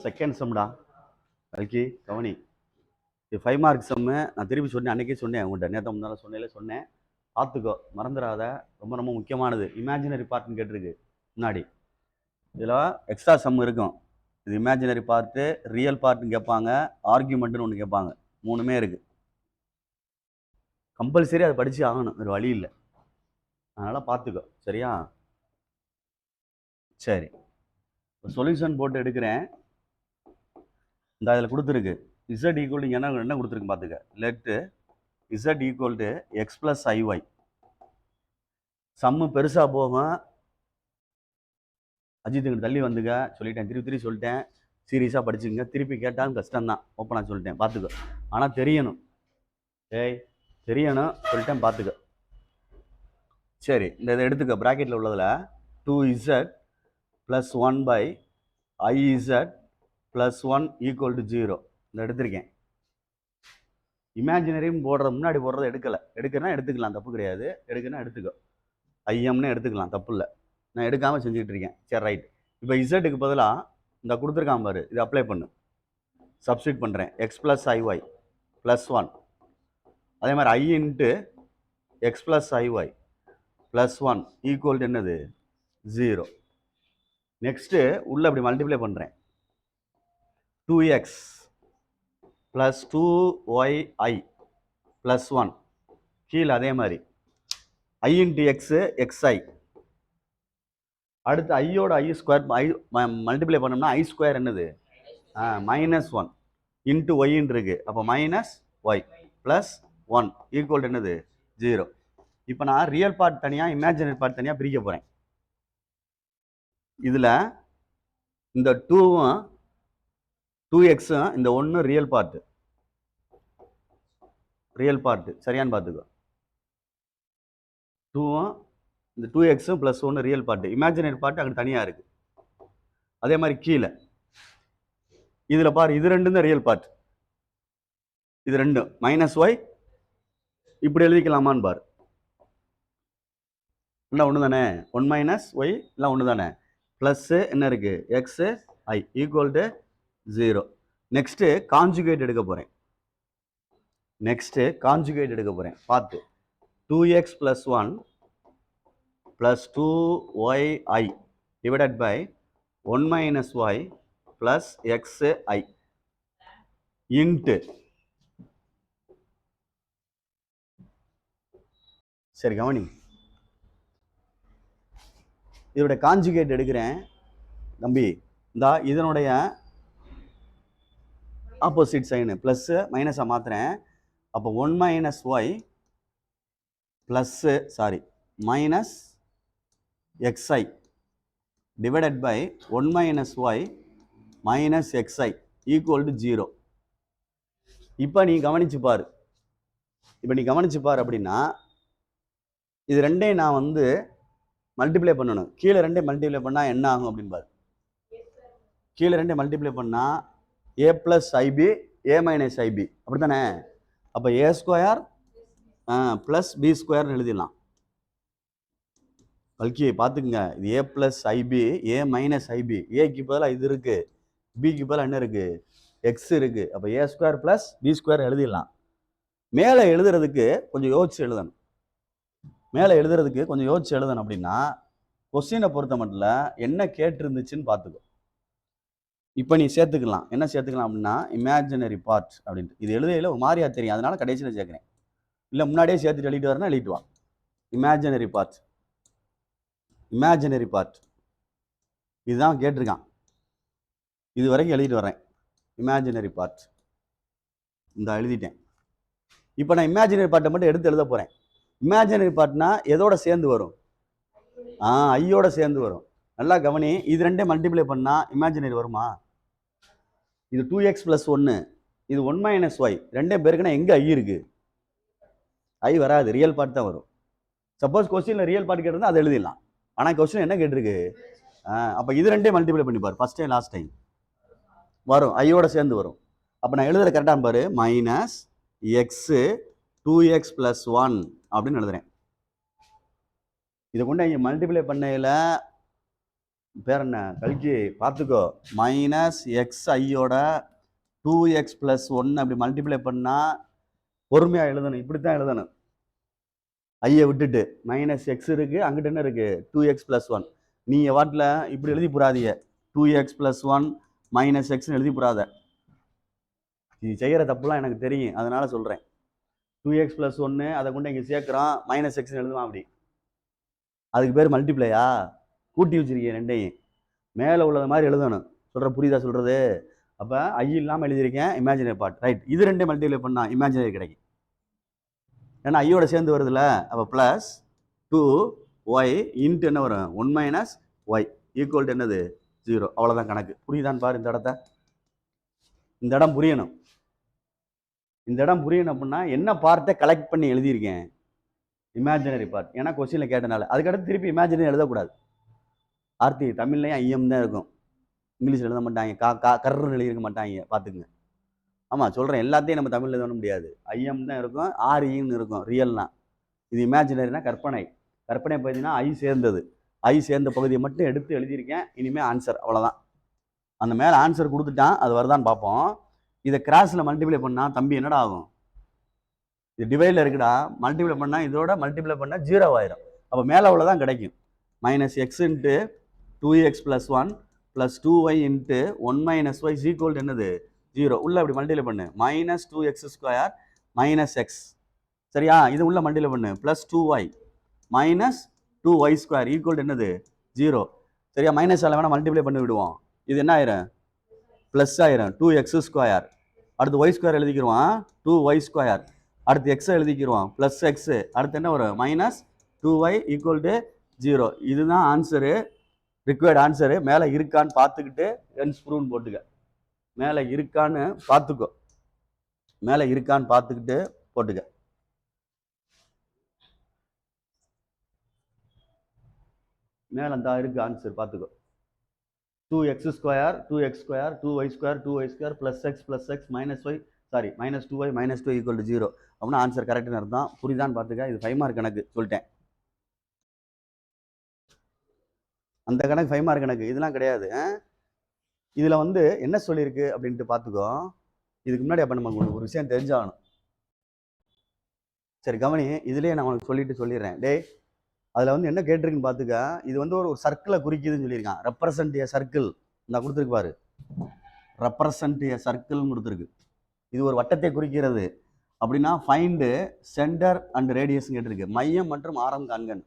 Second சம்டா அதுக்கு கவனி. இது 5 மார்க் சம்மு. நான் திருப்பி சொன்னேன், அன்றைக்கே சொன்னேன் உங்கள்கிட்ட, நேற்று முன்னால சொன்னேன், பார்த்துக்கோ, மறந்துடாத. ரொம்ப ரொம்ப முக்கியமானது. இமேஜினரி பார்ட்னு கேட்டிருக்கு முன்னாடி. இதில் எக்ஸ்ட்ரா சம் இருக்கும். இது இமேஜினரி பார்ட்டு, ரியல் பார்ட்னு கேட்பாங்க, ஆர்கியூமெண்ட்னு ஒன்று கேட்பாங்க. மூணுமே இருக்குது. கம்பல்சரி அதை படித்து ஆகணும், வேறு வழி இல்லை. அதனால் பார்த்துக்கோ, சரியா? சரி, சொல்யூஷன் போட்டு எடுக்கிறேன். இந்த அதில் கொடுத்துருக்கு z ஈக்குவல் என்ன கொடுத்துருக்கு பார்த்துக்க. Let z equal to x plus i y. சம்மு பெருசாக போகும். அஜித்துக்கு தள்ளி வந்துங்க, சொல்லிட்டேன், திருப்பி சொல்லிட்டேன். சீரியஸாக படிச்சுங்க. திருப்பி கேட்டாலும் கஷ்டம்தான், ஓப்பனாக சொல்லிட்டேன், பார்த்துக்கோ. ஆனால் தெரியணும், தெரியணும் சொல்லிட்டேன், பார்த்துக்கோ. சரி, இந்த இதை எடுத்துக்க. ப்ராக்கெட்டில் உள்ளதில் 2z + 1/iz + 1 = 0 இந்த எடுத்திருக்கேன். இமேஜினரியும் முன்னாடி போடுறத எடுக்கிறனா எடுத்துக்கலாம், தப்பு கிடையாது. எடுக்கணும் எடுத்துக்கோ. ஐஎம்னு எடுத்துக்கலாம், தப்பு இல்லை. நான் எடுக்காமல் செஞ்சுக்கிட்டு இருக்கேன். சரி, ரைட். இப்போ இசட்டுக்கு பதிலாக இந்த கொடுத்துருக்கான் பாரு, இது அப்ளை பண்ணு. சப்ஸ்டியூட் பண்ணுறேன். X plus i y + 1. அதே மாதிரி i into x plus i y + 1 equal என்னது? 0. நெக்ஸ்ட்டு உள்ள அப்படி மல்டிப்ளை பண்ணுறேன். 2x + 2y + 1 கீழே அதே மாதிரி i இன்ட்டு எக்ஸு xi. அடுத்து ஐயோட ஐ ஸ்கொயர் மல்டிப்ளை பண்ணோம்னா ஐ ஸ்கொயர் என்னது? -1 இன்ட்டு ஒய்ன்னு இருக்கு. அப்போ -y + 1 ஈக்குவல் என்னது? 0. இப்போ நான் ரியல் பார்ட் தனியாக, இமேஜினரி பார்ட் தனியாக பிரிக்க போகிறேன். இதில் இந்த 2ம் 2xம் இந்த 1 ரியல் பார்ட்டு சரியான்னு பார்த்துக்கோ. 2ம் இந்த 2xம் + 1 ரியல் பார்ட்டு. இமேஜினரி பார்ட்டு அங்கே தனியாக இருக்குது. அதே மாதிரி கீழே இதில் பாரு, இது ரெண்டும் தான் ரியல் பார்ட். இது ரெண்டும் -y இப்படி எழுதிக்கலாமான்னு பாரு. இல்லை ஒன்று தானே? 1 - y இல்லை ஒன்று தானே? ப்ளஸ்ஸு என்ன இருக்குது? X i equal to 0. Next conjugate எடுக்க போகிறேன். பார்த்து 2x + 1 + 2y divided by 1 - y + xi into. சரி கவனி, இதோட கான்ஜுகேட் எடுக்கிறேன் தம்பி. இதனுடைய ஆப்போசிட் சைனு ப்ளஸ்ஸு மைனஸாக மாற்றுறேன். அப்போ 1 - y plus -xi divided by 1 - y -xi equal to 0. இப்போ நீ கவனிச்சு பாரு. அப்படின்னா இது ரெண்டையும் நான் மல்டிப்ளை பண்ணணும். கீழே ரெண்டையும் மல்டிப்ளை பண்ணால் என்ன ஆகும் அப்படின்னு பாரு. கீழே ரெண்டையும் மல்டிப்ளை பண்ணால் a + ib a - ib அப்படி தானே? அப்போ a² + b² எழுதிடலாம். கல்கி பார்த்துக்குங்க, இது a + ib a - ib. ஏக்கு பதிலாக இது இருக்குது, பிக்கு பதிலாக என்ன இருக்குது? எக்ஸ் இருக்குது. அப்போ a² + b² எழுதிடலாம். மேலே எழுதுறதுக்கு கொஞ்சம் யோசிச்சு எழுதணும். அப்படின்னா கொஸ்டினை பொறுத்த மட்டும் என்ன கேட்டிருந்துச்சுன்னு பார்த்துக்கோ. இப்போ நீ சேர்த்துக்கலாம். என்ன சேர்த்துக்கலாம் அப்படின்னா இமேஜினரி பார்ட் அப்படின்ட்டு. இது எழுதையில் ஒரு மாதிரியா தெரியும், அதனால கடைசியில் சேர்க்குறேன். இல்லை முன்னாடியே சேர்த்துட்டு எழுதிட்டு வரேன்னா எழுதிட்டு வா. இமேஜினரி பார்ட் இதுதான் கேட்டிருக்கான். இது வரைக்கும் எழுதிட்டு வரேன். இமேஜினரி பார்ட் இந்த எழுதிட்டேன். இப்போ நான் இமேஜினரி பார்ட்டை மட்டும் எடுத்து எழுத போகிறேன். இமேஜினரி பார்ட்னா எதோட சேர்ந்து வரும்? ஐயோட சேர்ந்து வரும். நல்லா கவனி, இது ரெண்டே மல்டிப்ளை பண்ணால் இமேஜினரி வருமா? இது 2x + 1, இது 1 - y. ரெண்டே பேருக்குன்னா எங்கே ஐ இருக்குது? ஐ வராது, ரியல் பார்ட் தான் வரும். சப்போஸ் கொஸ்டினில் ரியல் பார்ட் கேட்டிருந்தா அதை எழுதிடலாம். ஆனால் கொஸ்டின் என்ன கேட்டிருக்கு? அப்போ இது ரெண்டே மல்டிப்ளை பண்ணி பாரு, ஃபர்ஸ்ட் டைம் லாஸ்ட் டைம் வரும், ஐயோட சேர்ந்து வரும். அப்போ நான் எழுதுற கரெக்டாக பாரு, -x 2x + 1 அப்படின்னு எழுதுறேன். இதை கொண்டு இங்கே மல்டிப்ளை பண்ணையில் பேர் என்ன கல்கி பார்த்துக்கோ, மைனஸ் எக்ஸ் ஐயோட 2x + 1 அப்படி மல்டிப்ளை பண்ணால் பொறுமையாக எழுதணும், இப்படி தான் எழுதணும். ஐயை விட்டுட்டு மைனஸ் எக்ஸ் இருக்குது, அங்கிட்ட என்ன இருக்குது 2x + 1. நீங்கள் வாட்டில் இப்படி எழுதி போடாதீங்க, 2x + 1 - x எழுதி போடாத. இது செய்கிற தப்புலாம் எனக்கு தெரியும், அதனால சொல்கிறேன். 2x + 1 அதை கொண்டு இங்கே சேர்க்குறோம், -x எழுதுவான். அப்படி அதுக்கு பேர் மல்டிப்ளையா? கூட்டி வச்சிருக்கீங்க ரெண்டையும், மேலே உள்ளது மாதிரி எழுதணும். சொல்கிற புரியுதா சொல்கிறது? அப்போ ஐ இல்லாமல் எழுதியிருக்கேன் இமேஜினரி பார்ட், ரைட். இது ரெண்டே மல்டிப்ளை பண்ணால் இமேஜினரி கிடைக்கும். ஏன்னா ஐயோட சேர்ந்து வருதுல்ல, அப்போ ப்ளஸ் 2y இன்ட்டு என்ன வரும் 1 - y ஈக்குவல் டு என்னது 0. அவ்வளோதான் கணக்கு. புரியுதான்னு பாரு. இந்த இடத்த, இந்த இடம் புரியணும். இந்த இடம் புரியணும் அப்படின்னா என்ன பார்ட்டை கலெக்ட் பண்ணி எழுதியிருக்கேன், இமேஜினரி பார்ட். ஏன்னா கொஸ்டினில் கேட்டனால. அதுக்கடுத்து திருப்பி இமேஜினரி எழுதக்கூடாது. ஆர்த்தி தமிழ்லையும் ஐஎம் தான் இருக்கும், இங்கிலீஷில் எழுத மாட்டாங்க, கர்ன்னு எழுதியிருக்க மாட்டாங்க, பார்த்துக்குங்க. ஆமாம் சொல்கிறேன், எல்லாத்தையும் நம்ம தமிழில் எழுத முடியாது. ஐஎம் தான் இருக்கும், ஆர்இன்னு இருக்கும் ரியல்னா. இது இமேஜினரினா கற்பனை. கற்பனை பார்த்தீங்கன்னா ஐ சேர்ந்தது, ஐ சேர்ந்த பகுதியை மட்டும் எடுத்து எழுதியிருக்கேன். இனிமேல் ஆன்சர் அவ்வளோதான். அந்த மேலே ஆன்சர் கொடுத்துட்டான், அது வருதான்னு பார்ப்போம். இதை கிராஸில் மல்டிப்ளை பண்ணால் தம்பி என்னடா ஆகும்? இது டிவைடில் இருக்குடா, மல்டிப்ளை பண்ணால் இதோட மல்டிப்ளை பண்ணால் 0 ஆயிரும். அப்போ மேலே உள்ளதான் கிடைக்கும். -x into 2x + 1 + 2y into 1 - y equal என்னது 0. உள்ள அப்படி மல்டிப்ளை பண்ணு, -2x² - x. சரியா? இது உள்ள மல்டிப்ளை பண்ணு, +2y - 2y² ஈக்குவல் என்னது 0. சரியா? மைனஸால் வேணால் மல்டிப்ளை பண்ணி விடுவோம். இது என்ன ஆயிரும்? ப்ளஸ் ஆயிரும், 2x². அடுத்து y² எழுதிக்கிடுவான், 2y². அடுத்து x எழுதிக்கிடுவான், +x. அடுத்து என்ன வரும்? -2y equal to 0. இதுதான் ஆன்சரு, ரிக்வயர்டு ஆன்சரு. மேலே இருக்கான்னு பார்த்துக்கிட்டு என்ஸ் ப்ரூவ்னு போட்டுக்க. மேலே இருக்கான்னு பார்த்துக்கோ, மேலே இருக்கான்னு பார்த்துக்கிட்டு போட்டுக்க. மேலே தான் இருக்கு ஆன்சர், பார்த்துக்கோ. 2x², 2x², 2y², 2y² +x +x -y, sorry -2y -2 equal to 0 அப்படின்னா ஆன்சர் கரெக்டுன்னு அர்த்தம். புரியுதான்னு பார்த்துக்க. இது 5 மார்க் கணக்கு சொல்லிட்டேன். அந்த கணக்கு 5 மார்க் கணக்கு, இதெல்லாம் கிடையாது. இதில் வந்து என்ன சொல்லியிருக்கு அப்படின்ட்டு பார்த்துக்கோ. இதுக்கு முன்னாடி அப்போ நம்ம ஒரு விஷயம் தெரிஞ்சாகணும். சரி கவனி, இதுலேயே நான் உனக்கு சொல்லிடுறேன். டே அதில் வந்து என்ன கேட்டிருக்குன்னு பார்த்துக்க. இது வந்து ஒரு சர்க்கிளை குறிக்குதுன்னு சொல்லியிருக்கான். ரெப்ரசன்ட் ஏ சர்க்கிள், நான் கொடுத்துருக்கு பாரு, ரெப்ரசன்ட் ஏ சர்க்கிள்னு கொடுத்துருக்கு. இது ஒரு வட்டத்தை குறிக்கிறது. அப்படின்னா ஃபைண்டு சென்டர் அண்ட் ரேடியஸ் கேட்டிருக்கு, மையம் மற்றும் ஆரம் காண்கன்.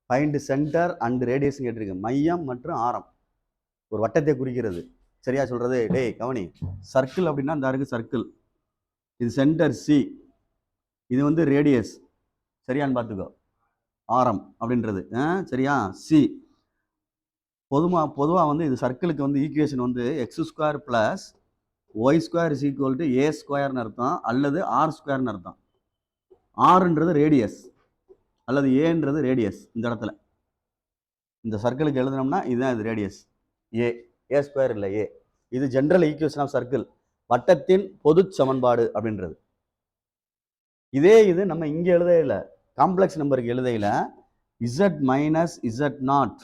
ஃபைண்டு சென்டர் அண்ட் ரேடியஸ் கேட்டிருக்கு, மையம் மற்றும் ஆரம். ஒரு வட்டத்தை குறிக்கிறது. சரியா சொல்றது? டேய் கவனி, சர்க்கிள் அப்படின்னா இந்த இருக்கு சர்க்கிள், இது சென்டர் சி, இது வந்து ரேடியஸ். சரியான்னு பார்த்துக்கோ, ஆரம் அப்படின்றது. சரியா? சி. பொதுவாக வந்து இது சர்க்கிளுக்கு வந்து ஈக்குவேஷன் வந்து x² + y² = a² அர்த்தம், அல்லது r² அர்த்தம். ஆர்ன்றது ரேடியஸ் அல்லது ஏன்றது ரேடியஸ். இந்த இடத்துல இந்த சர்க்கிளுக்கு எழுதினோம்னா இதுதான் இது ரேடியஸ், a² இல்லை ஏ. இது ஜென்ரல் ஈக்குவேஷன் ஆஃப் சர்க்கிள், வட்டத்தின் பொது சமன்பாடு அப்படின்றது. இதே இது நம்ம இங்கே எழுதையில, காம்ப்ளெக்ஸ் நம்பருக்கு எழுதையில z - z0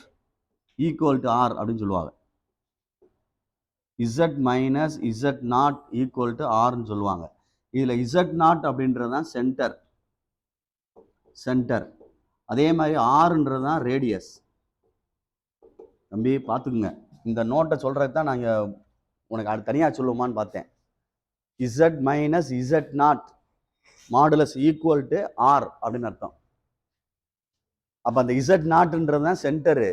equal to r அப்படின்னு சொல்லுவாங்க. z - z0 ஈக்குவல் டு rன்னு சொல்லுவாங்க. இதில் z0 அப்படின்றது தான் சென்டர். அதே மாதிரி ஆறுன்றது தான் ரேடியஸ். தம்பி பார்த்துக்குங்க, இந்த நோட்டை சொல்கிறது தான் நாங்கள் உனக்கு அது தனியாக சொல்லுவோமான்னு பார்த்தேன். z - z0 modulus equal to r அப்படின்னு அர்த்தம். அப்போ அந்த z0ன்றது தான் சென்டரு,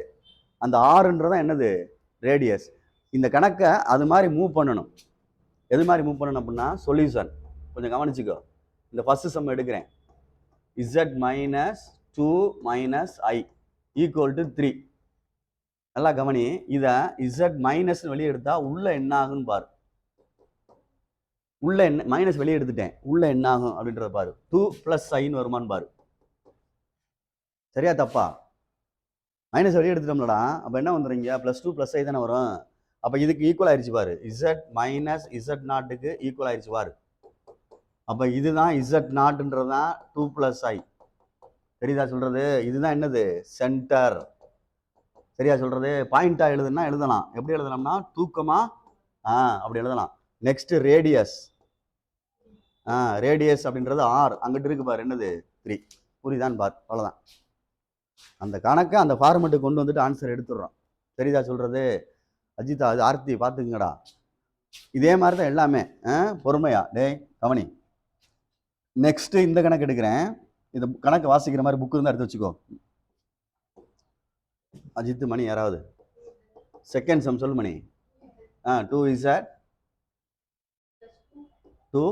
அந்த ஆறுன்றது தான் என்னது ரேடியஸ். இந்த கணக்கை அது மாதிரி மூவ் பண்ணணும். எது மாதிரி மூவ் பண்ணணும் அப்படின்னா சொல்யூஷன் கொஞ்சம் கவனிச்சுக்கோ. இந்த ஃபர்ஸ்ட் சம் எடுக்கிறேன், z - 2 - i ஈக்குவல் டு 3. நல்லா கவனி, இதை z மைனஸ் வெளியே எடுத்தா உள்ள என்ன ஆகுன்னு பாரு. உள்ள என்ன மைனஸ் வெளியே எடுத்துட்டேன், உள்ள என்ன ஆகும் அப்படின்றத பாரு. 2 + iன்னு வருமானு பாரு. சரியா தப்பா? மைனஸ் வெளியே எடுத்துட்டோம்லடா, அப்போ என்ன வந்துடுறீங்க, +2 + i தானே வரும். அப்போ இதுக்கு ஈக்குவல் ஆயிடுச்சு பாரு, z - z0க்கு ஈக்குவல் ஆயிடுச்சு பாரு. அப்போ இதுதான் z0ன்றது தான் 2 + i. தெரியுதா சொல்றது? இதுதான் என்னது சென்டர். சரியா சொல்றது? பாயிண்டா எழுதுனா எழுதலாம். எப்படி எழுதலாம்னா தூக்கமா அப்படி எழுதலாம். Next radius. ரேடியஸ் அப்படின்றது ஆர், அங்கிட்டு இருக்கு பாரு என்னது 3. புரியுதான் பார், அவ்வளோதான். அந்த கணக்கை அந்த ஃபார்மெட்டுக்கு கொண்டு வந்துட்டு ஆன்சர் எடுத்துடுறோம். சரிதா சொல்றது? அஜிதா அது ஆர்த்தி பார்த்துக்குங்கடா. இதே மாதிரி தான் எல்லாமே. பொறுமையா டேய் கவனி. நெக்ஸ்ட் இந்த கணக்கு எடுக்கிறேன். இந்த கணக்கு வாசிக்கிற மாதிரி புக்கு இருந்தால் எடுத்து வச்சுக்கோ. அஜித் மணி யாராவது செகண்ட் சம் சொல் மணி. 2 is at 2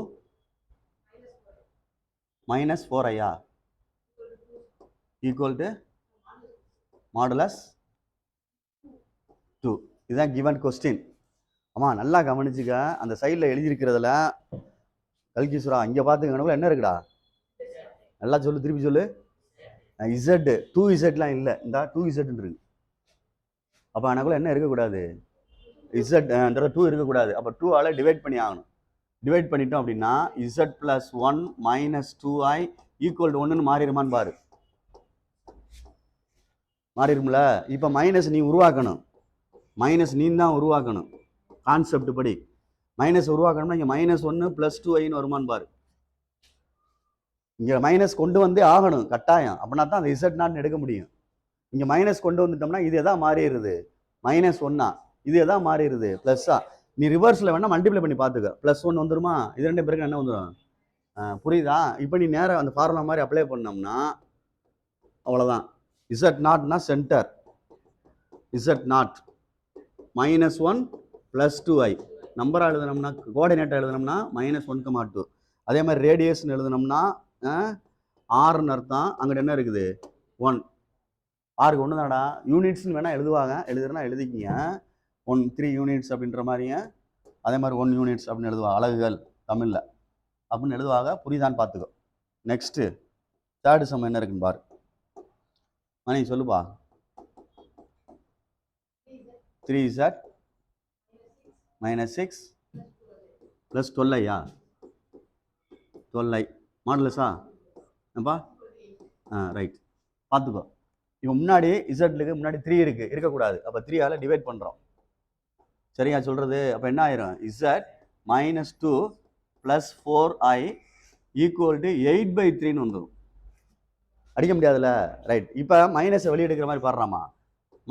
minus 4i equal to modulus 2. இதுதான் given question. ஆமா நல்லா கவனிச்சுக்க. அந்த சைடில் எழுதியிருக்கிறதுல கல்கிசுரா இங்கே பார்த்துக்கணும் என்ன இருக்குடா, நல்லா சொல்லு, திருப்பி சொல்லு. இசட் 2z இல்லை, இந்த 2z இருக்கு. அப்போ எனக்குள்ள என்ன இருக்கக்கூடாது, இசட் 2 இருக்கக்கூடாது. அப்போ 2ஆல் டிவைட் பண்ணி ஆகணும். டிவைட் பண்ணிட்டோம் அப்படின்னா z plus 1 minus 2i equal to 1ன்னு மாறிடுமான்னு பாரு. மாறிடும்ல. இப்போ மைனஸ் நீ உருவாக்கணும். மைனஸ் நீ தான் உருவாக்கணும். கான்செப்ட் படி மைனஸ் உருவாக்கணும்னா இங்கே -1 + 2iன்னு வருமானு பாரு. இங்கே மைனஸ் கொண்டு வந்தே ஆகணும் கட்டாயம். அப்படின்னா தான் அந்த z0 எடுக்க முடியும். இங்கே மைனஸ் கொண்டு வந்துட்டோம்னா இது எதா மாறிடுது, -1 இது எதா மாறிடுது ப்ளஸ்ஸா. நீ ரிவர்ஸில் வேணால் மல்டிப்ளை பண்ணி பார்த்துக்க. +1 வந்துருமா, இது ரெண்டு பேருக்கு என்ன வந்துடும், புரியுதா? இப்போ நீ நேரம் அந்த ஃபார்முலா மாதிரி அப்ளை பண்ணோம்னா அவ்வளோதான். z0னா சென்டர், z0 -1 + 2i. நம்பராக எழுதுனோம்னா கோஆர்டினேட்டாக எழுதுனோம்னா -1,2. அதே மாதிரி ரேடியஸ்ன்னு எழுதுனோம்னா ஆறுன்னு அர்த்தம். அங்கிட்ட என்ன இருக்குது 1. ஆருக்கு 1 தானடா. யூனிட்ஸ்ன்னு வேணால் எழுதுவாங்க, எழுதுறனா எழுதிக்கிங்க. 3 யூனிட்ஸ் அப்படின்ற மாதிரிங்க. அதே மாதிரி 1 யூனிட்ஸ் அப்படின்னு எழுதுவாங்க, அலகுகள் தமிழில் அப்படின்னு எழுதுவாங்க. புரியுதான்னு பார்த்துக்கோ. நெக்ஸ்ட்டு தேர்டு சம் என்ன இருக்குன்னு பாரு மணி, சொல்லுப்பா. 3z -6 + 12i 12i மாடலஸா அப்பா? ரைட், பார்த்துக்கோ. இப்போ முன்னாடி இசட்லுக்கு முன்னாடி 3 இருக்கு, இருக்கக்கூடாது. அப்போ 3ஆல் டிவைட் பண்ணுறோம். சரியா சொல்றது? அப்போ என்ன ஆயிரும், z -2 + 4i equal to 8/3ன்னு வந்துடும். அடிக்க முடியாதுல்ல? ரைட். இப்போ மைனஸை வெளியே எடுக்கிற மாதிரி பாடுறாமா.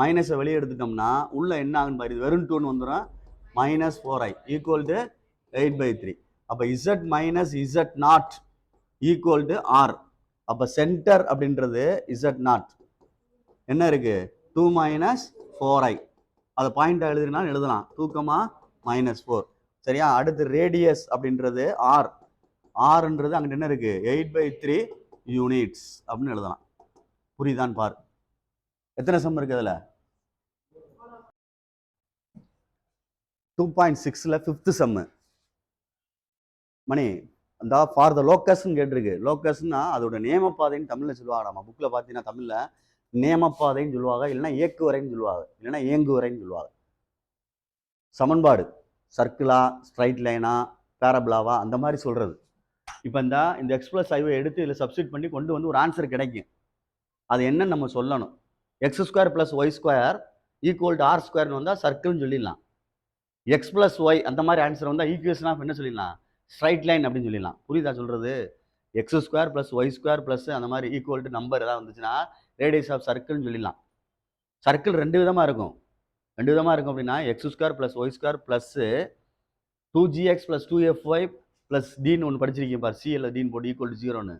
மைனஸை வெளியே எடுத்துட்டோம்னா உள்ள என்ன ஆகுன்னு பாரு, வெறும் 2ன்னு வந்துடும். -4i equal to 8/3. அப்போ z - z0 equal to r. அப்போ சென்டர் அப்படின்றது z0 என்ன இருக்கு, 2 - 4i. அதை பாயிண்டா எழுதுனாலும் எழுதலாம், 2, -4. சரியா? அடுத்து ரேடியஸ் அப்படின்றது r. rன்றது அங்கிட்ட என்ன இருக்கு, 8/3 யூனிட்ஸ் அப்படின்னு எழுதலாம். புரியுதான் பார். எத்தனை சம் இருக்கு அதுல? 2.6ல 5th சம் மணி. அந்த ஃபார் த லோக்கஸ்ன்னு கேட்டிருக்கு. லோக்கஸ்னா அதோட நேமப்பாதைன்னு தமிழ்ல சொல்லுவாங்கடாமா. புக்ல பார்த்தீங்கன்னா தமிழ்ல நேமப்பாதைன்னு சொல்லுவாங்க, இல்லைன்னா இயக்குவரைன்னு சொல்லுவாங்க, இல்லைன்னா இயங்குவரைன்னு சொல்லுவாங்க. சமன்பாடு சர்க்கிளா, ஸ்ட்ரைட் லைனா, பேரபிளாவா, அந்த மாதிரி சொல்றது. இப்போ இந்த x + i எடுத்து இதில் சப்ஸ்டிட் பண்ணி கொண்டு வந்து ஒரு ஆன்சர் கிடைக்கும். அது என்னன்னு நம்ம சொல்லணும். x² + y² = r² வந்தால் சர்க்கிள்னு சொல்லிடலாம். x + y அந்த மாதிரி ஆன்சர் வந்தால் ஈக்குவேஷன் ஆஃப் என்ன சொல்லிடலாம், ஸ்ட்ரைட் லைன் அப்படின்னு சொல்லிடலாம். புரியுதா சொல்றது? x² + y² + அந்த மாதிரி ஈக்குவல் டு நம்பர் ஏதாவது வந்துச்சுன்னா ரேடியஸ் ஆஃப் சர்க்கிள்னு சொல்லிடலாம். சர்க்கிள் ரெண்டு விதமாக இருக்கும். அப்படின்னா x² + y² + 2gx + 2fy + dன்னு ஒன்று படிச்சிருக்கீங்க பாரு. சி அல்லது டின்னு போட்டு ஈக்குவல் டு 0ன்னு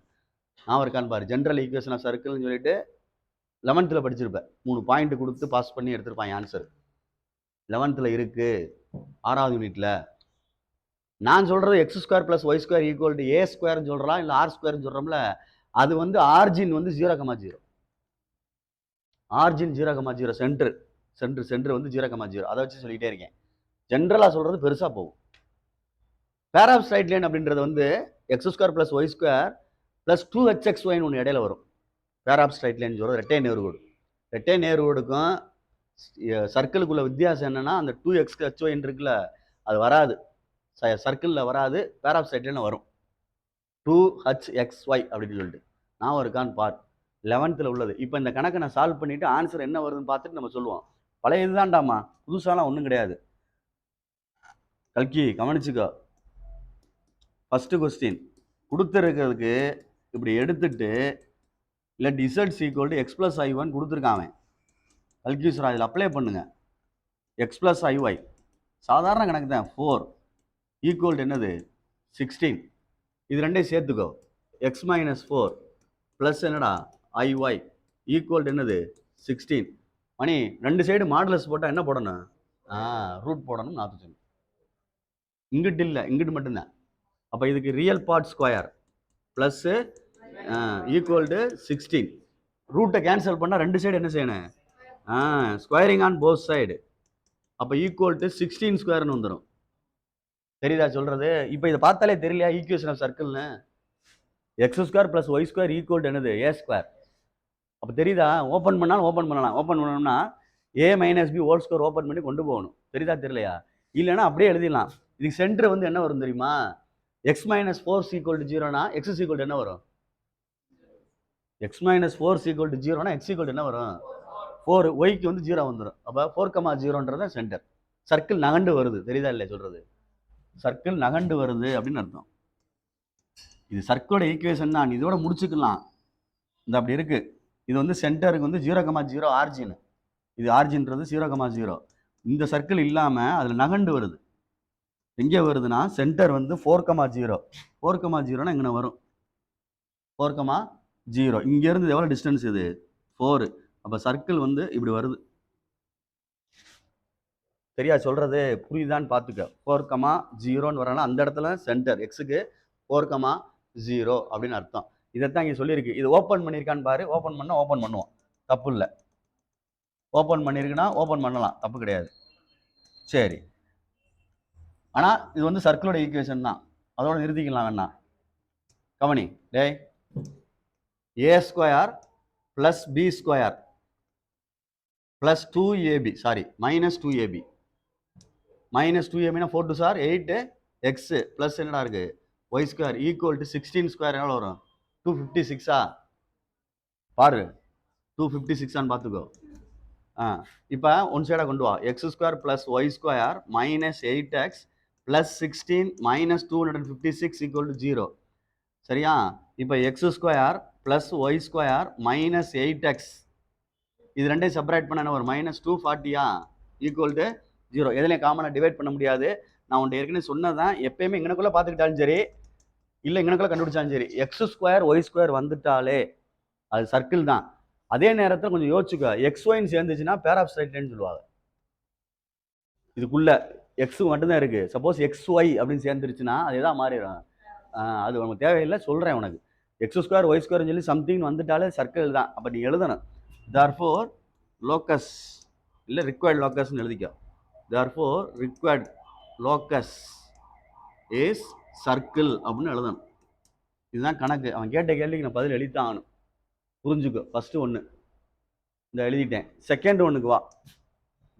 நான் இருக்கான்னு பாரு. ஜென்ரல் ஈக்குவேஷன் ஆஃப் சர்க்கிள்னு சொல்லிட்டு 11th படிச்சிருப்பேன். 3 பாயிண்ட் கொடுத்து பாஸ் பண்ணி எடுத்திருப்பாங்க ஆன்சர். 11th இருக்கு, 6வது யூனிட்ல. நான் சொல்றது x² + y² = a² சொல்றலாம், இல்லை r² சொல்றோம்ல. அது ஆர்ஜின் 0,0. ஆர்ஜின் 0,0. சென்டர் 0,0. அதை வச்சு சொல்லிட்டே இருக்கேன். ஜென்ரலா சொல்றது பெருசா போகும். பேர் ஆஃப் ஸ்ட்ரைட் லைன் அப்படின்றது x² + y² + 2hxyன்னு ஒன்று இடையில வரும். பேர் ஆஃப் ஸ்ட்ரைட் லைன் சொல்றது ரெட்டை நேர்கோடு. ரெட்டை நேர்கோடுக்கும் சர்க்கிளுக்குள்ள வித்தியாசம் என்னன்னா, அந்த 2xhy இருக்குல்ல, அது வராது, சர்க்கிளில் வராது, பேர் ஆஃப் ஸ்ட்ரைட் லைன் வரும் 2hxy அப்படின்னு சொல்லிட்டு. நான் இருக்கான்னு பார். 11th உள்ளது. இப்போ இந்த கணக்கை நான் சால்வ் பண்ணிட்டு ஆன்சர் என்ன வருதுன்னு பார்த்துட்டு நம்ம சொல்லுவோம். பழைய இதுதான்டாமா, புதுசாலாம் ஒன்றும் கிடையாது. கல்கி கவனிச்சுக்கோ. ஃபர்ஸ்ட் கொஸ்டின் கொடுத்துருக்கிறதுக்கு இப்படி எடுத்துட்டு இல்லை decides equal to x plus ஐ1 கொடுத்துருக்காங்க. கல்கியூஸ்ரா இதில் அப்ளை பண்ணுங்க. எக்ஸ் பிளஸ் ஐஒய் சாதாரண கணக்கு தான். 4 ஈக்குவல் டு என்னது 16. இது ரெண்டையும் சேர்த்துக்கோ. எக்ஸ் மைனஸ் 4 ப்ளஸ் என்னடா ஐஒய் ஈக்குவல் டு என்னது 16. மணி ரெண்டு சைடு மாடுலஸ் போட்டால் என்ன போடணும்? ரூட் போடணும். நான் சொன்னேன் இங்கிட்டு இல்லை, இங்கிட்டு மட்டும்தான். அப்போ இதுக்கு real part square plus equal to 16. ரூட்டை கேன்சல் பண்ணால் ரெண்டு சைடு என்ன செய்யணும்? Squaring on both side. அப்போ ஈக்குவல் டு 16 ஸ்கொயர்னு வந்துடும். தெரியுதா சொல்கிறது? இப்போ இதை பார்த்தாலே தெரியலையா ஈக்குவேஷன் ஆஃப் சர்க்கிள்னு? X square plus y square equal to என்னது ஏ ஸ்கொயர். அப்போ தெரியுதா? ஓப்பன் பண்ணாலும் ஓப்பன் பண்ணலாம். ஓப்பன் பண்ணணும்னா a minus b whole square open பண்ணி கொண்டு போகணும். தெரியுதா தெரியலையா? இல்லைன்னா அப்படியே எழுதிடலாம். இதுக்கு சென்டர் வந்து என்ன வரும் தெரியுமா? எக்ஸ் மைனஸ் 4 ஈக்குவல் டு 0னா எக்ஸ் ஈக்குவல் டு என்ன வரும்? எக்ஸ் மைனஸ் 4 ஈக்குவல் டு 0னா எக்ஸ் ஈக்குவல் டு என்ன வரும்? 4. ஒய்க்கு வந்து 0 வந்துடும். அப்போ 4,0ன்றது சென்டர். சர்க்கிள் நகண்டு வருது. தெரியுதா இல்லையா சொல்கிறது? சர்க்கிள் நகண்டு வருது அப்படின்னு அர்த்தம். இது சர்க்கிளோட ஈக்குவேஷன் தான். இதோட முடிச்சுக்கலாம். இந்த அப்படி இருக்கு. இது வந்து சென்டருக்கு வந்து 0,0 ஆர்ஜின். இது ஆர்ஜின்றது 0,0. இந்த சர்க்கிள் இல்லாமல் அதில் நகண்டு வருது. எங்கே வருதுன்னா சென்டர் வந்து 4,0. 4,0னா இங்கே வரும் 4,0. இங்கேருந்து எவ்வளோ டிஸ்டன்ஸ் இது? 4. அப்போ சர்க்கிள் வந்து இப்படி வருது. சரியா சொல்கிறது? புரியுதான்னு பார்த்துக்க. 4,0ன்னு வரனால அந்த இடத்துல சென்டர் எக்ஸுக்கு 4,0 அப்படின்னு அர்த்தம். இதைத்தான் இங்கே சொல்லியிருக்கு. இது ஓப்பன் பண்ணியிருக்கான்னு பாரு. ஓப்பன் பண்ணால் ஓப்பன் பண்ணுவோம், தப்பு இல்லை. ஓப்பன் பண்ணியிருக்குன்னா ஓப்பன் பண்ணலாம், தப்பு கிடையாது. சரி, ஆனால் இது வந்து சர்க்கிளோட ஈக்குவேஷன் தான். அதோட நிறுத்திக்கலாம் வேணா. கவனி டே, a square plus b square plus 2ab, sorry minus 2ab. Minus 2abனா 4 2 சார் 8 எக்ஸ் ப்ளஸ் என்னடா இருக்கு y square equal to 16 square எவ்வளோ வரும்? 256. பாரு 256 பார்த்துக்கோ. இப்போ ஒன் சைடாக கொண்டு வா. X square plus y square minus 8x plus 16 minus 256 equal to 0. சரியா? இப்போ x square plus y square minus 8x இது ரெண்டையும் செப்பரேட் பண்ண என்ன வரும்? Minus 240 equal to 0. எதுலையும் காமனாக டிவைட் பண்ண முடியாது. நான் உன்ட்ட ஏற்கனவே சொன்னதான். எப்பயுமே இங்கனக்குள்ளே பார்த்துக்கிட்டாலும் சரி, இல்லை இங்கனக்குள்ளே கண்டுபிடிச்சாலும் சரி, எக்ஸ் ஸ்கொயர் ஒய் ஸ்கொயர் வந்துட்டாலே அது சர்க்கிள் தான். அதே நேரத்தில் கொஞ்சம் யோசிச்சுக்க, எக்ஸ் ஒய்ன்னு சேர்ந்துச்சுன்னா பேர் ஆஃப் ஸ்ட்ரைட் லைன்னு சொல்லுவாங்க. இதுக்குள்ள எக்ஸு மட்டும்தான் இருக்குது. சப்போஸ் எக்ஸ் ஒய் அப்படின்னு சேர்ந்துருச்சுன்னா அது எதாவது மாறிடும். அது உனக்கு தேவையில்லை, சொல்கிறேன் உனக்கு. எக்ஸ் ஸ்கொயர் ஒய் ஸ்கொயர்னு சொல்லி சம்திங் வந்துட்டாலே சர்க்கிள் தான். அப்போ நீ எழுதணும் therefore locus இல்லை required லோக்கஸ்ன்னு எழுதிக்கோ. therefore required locus is circle அப்படின்னு எழுதணும். இதுதான் கணக்கு. அவன் கேட்ட கேள்விக்கு நான் பதில் எழுதித்தான் ஆகணும். புரிஞ்சுக்கோ. ஃபஸ்ட்டு ஒன்று இந்த எழுதிட்டேன். செகண்ட் ஒன்றுக்கு வா.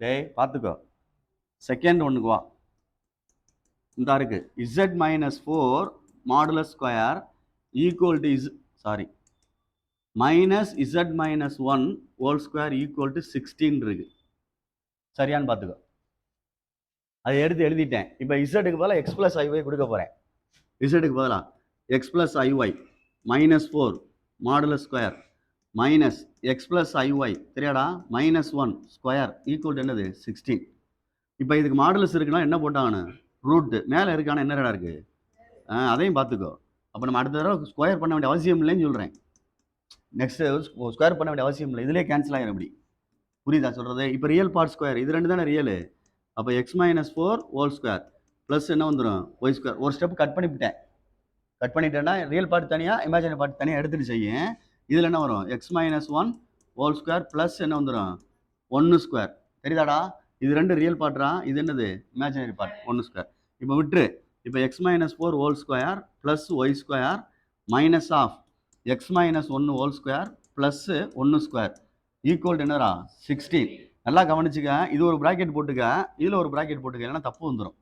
டேய் பார்த்துக்கோ. செகண்ட் ஒன்றுக்கு வா. இந்த இருக்கு z minus 4 modulus square equal to minus z minus 1 whole square equal to 16 இருக்கு. சரியான்னு பார்த்துக்கோ. அதை எடுத்து எழுதிட்டேன். இப்போ இசட்டுக்கு பதிலாக எக்ஸ் ப்ளஸ் ஐஒய் கொடுக்க போகிறேன். இசட்டுக்கு பதிலாக x plus i y minus 4 modulus square minus x plus i y தெரியாடா மைனஸ் 1 ஸ்கொயர் ஈக்குவல் டு என்னது 16. இப்போ இதுக்கு மாடுலஸ் இருக்குன்னா என்ன போட்டாங்கன்னு ரூட்டு மேலே இருக்கான என்ன ரேடா இருக்குது அதையும் பார்த்துக்கோ. அப்போ நம்ம அடுத்த தடவை ஸ்கொயர் பண்ண வேண்டிய அவசியம் இல்லைன்னு சொல்கிறேன். நெக்ஸ்ட் ஸ்கொயர் பண்ண வேண்டிய அவசியம் இல்லை. இதிலே கேன்சல் ஆகிடும். இப்படி புரியுதா சொல்கிறது? இப்போ ரியல் பார்ட் ஸ்கொயர் இது ரெண்டு தானே ரியலு. அப்போ X minus 4 whole square plus என்ன வந்துடும் ஒய் ஸ்கொயர். ஒரு ஸ்டெப் கட் பண்ணிவிட்டேன். கட் பண்ணிட்டேன்னா ரியல் பார்ட் தனியாக இமேஜினரி பார்ட் தனியாக எடுத்துகிட்டு செய்யும். இதில் என்ன வரும்? X minus 1 whole square plus என்ன வந்துடும் 1 ஸ்கொயர். தெரியுதாடா? இது ரெண்டு ரியல் பார்ட்ரா, இது என்னது இமேஜினரி பார்ட் 1 ஸ்கொயர். இப்போ விட்டுரு. இப்போ x minus 4 whole square plus y square minus of x minus 1 whole square plus 1 square equal to என்னடா 16. நல்லா கவனிச்சுக்க. இது ஒரு ப்ராக்கெட் போட்டுக்க, இதில் ஒரு ப்ராக்கெட் போட்டுக்க, இல்லைன்னா தப்பு வந்துடும்.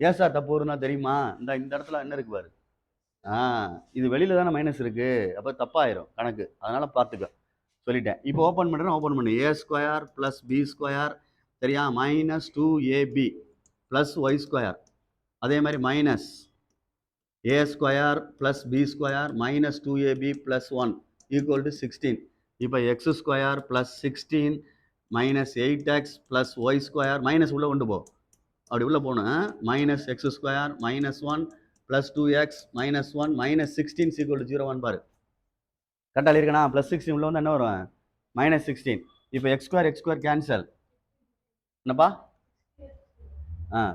ஏன் சார் தப்பு வரும்னா தெரியுமா? இந்த இடத்துல என்ன இருக்கு பாரு, இது வெளியில தானே மைனஸ் இருக்கு, அப்போ தப்பாயிரும் கணக்கு, அதனால பார்த்துக்க சொல்லிட்டேன். இப்போ ஓப்பன் பண்ணுறேன், ஓப்பன் பண்ணு. A square plus b square சரியா, minus 2ab plus y square, அதே மாதிரி minus a square plus b square minus 2ab plus 1 equal to 16. இப்போ x square plus 16 minus 8x plus y square, minus உள்ளே கொண்டு போ, அப்படி உள்ளே போகணும். Minus x square minus 1 plus 2x minus 1 minus 16 equal to 0 1 பாரு. கரெக்டாக இருக்கா? ப்ளஸ் 16 உள்ள வந்து என்ன வரும்? மைனஸ் 16. இப்போ எக்ஸ் ஸ்கொயர் கேன்சல் என்னப்பா?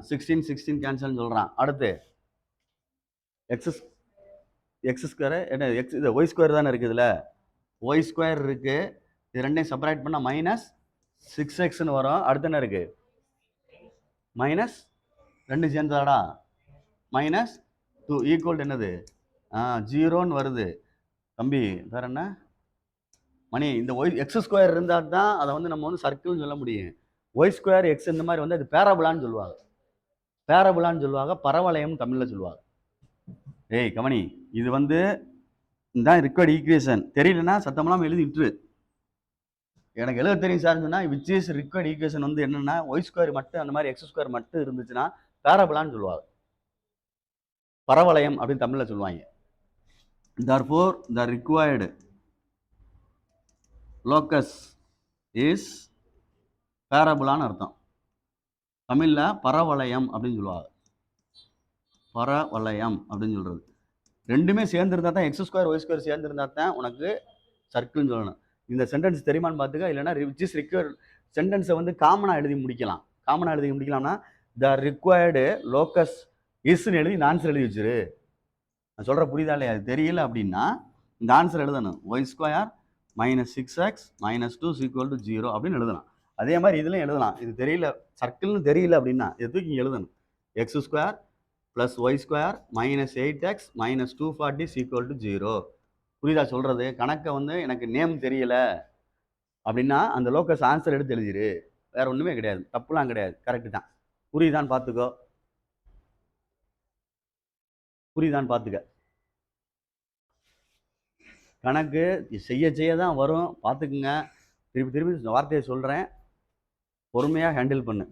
16 கேன்சல்னு சொல்கிறான். அடுத்து எக்ஸ் ஸ்கொயர் என்ன, எக்ஸ் இது ஒய் ஸ்கொயர் தானே இருக்குது, இதில் ஒய் ஸ்கொயர் இருக்குது, இது ரெண்டையும் செப்பரேட் பண்ணால் மைனஸ் 6xன்னு வரும். அடுத்து என்ன இருக்குது? மைனஸ் 2 சேர்ந்தாடா மைனஸ் 2 ஈக்குவல் என்னது? 0ன்னு வருது தம்பி. வேற என்ன மணி? இந்த ஒய் எக்ஸ் ஸ்கொயர் இருந்தால் தான் அதை வந்து நம்ம வந்து சர்க்கிள்னு சொல்ல முடியும். ஒய் ஸ்கொயர் எக்ஸ் இந்த மாதிரி வந்து அது பேரபுலான்னு சொல்லுவாங்க, பரவளையம் தமிழில் சொல்லுவாங்க. ஏய் கவனி, இது வந்து இந்த ரிக்வயர்டு ஈக்குவேஷன். தெரியலன்னா சத்தமெல்லாம் எழுதிட்டு, எனக்கு எழுத தெரியும் சார்னு சொன்னால் விச் இஸ் ரிக்வயர்டு ஈக்குவேஷன் வந்து என்னென்னா ஒய் ஸ்கொயர் மட்டும் அந்த மாதிரி எக்ஸ் ஸ்கொயர் மட்டும் இருந்துச்சுன்னா பேரபுலான்னு சொல்லுவாங்க, பரவளையம் அப்படின்னு தமிழில் சொல்லுவாங்க. therefore the required locus is parabola-ன்னு அர்த்தம். தமிழில் பரவளையம் அப்படின்னு சொல்லுவாங்க, பரவளையம் அப்படின்னு சொல்கிறது. ரெண்டுமே சேர்ந்துருந்தா தான், எக்ஸ் ஸ்கொயர் ஒய் ஸ்கொயர் சேர்ந்துருந்தா தான் உனக்கு சர்க்கிள்னு சொல்லணும். இந்த சென்டென்ஸ் தெரியுமான்னு பார்த்துக்க, இல்லைன்னா விச் இஸ் ரிக்வயர்டு சென்டென்ஸை வந்து காமனாக எழுதி முடிக்கலாம். காமனாக எழுதி முடிக்கலாம்னா த ரிக்வயர்டு லோக்கஸ் இஸ்ன்னு எழுதி இந்த ஆன்சர் எழுதி வச்சிரு. நான் சொல்கிற புரியுதா இல்லையா? அது தெரியல அப்படின்னா இந்த ஆன்சர் எழுதணும். Y square minus 6x minus 2 equal to 0 அப்படின்னு எழுதலாம். அதே மாதிரி இதுலையும் எழுதலாம். இது தெரியல, சர்க்கிள்னு தெரியல அப்படின்னா எதுக்கு இங்கே எழுதணும்? X square plus y square minus 8x minus 240 equal to 0. புரியுதா சொல்கிறது? கணக்கை வந்து எனக்கு நேம் தெரியல அப்படின்னா அந்த லோக்கஸ் ஆன்சர் எடுத்து எழுதிரு, வேற ஒன்றுமே கிடையாது, தப்புலாம் கிடையாது, கரெக்டு தான். புரியுதான்னு பார்த்துக்கோ, புரியுதான்னு பார்த்துக்க. கணக்கு செய்ய தான் வரும், பார்த்துக்குங்க. திருப்பி திருப்பி வார்த்தையை சொல்கிறேன், பொறுமையாக ஹேண்டில் பண்ணு.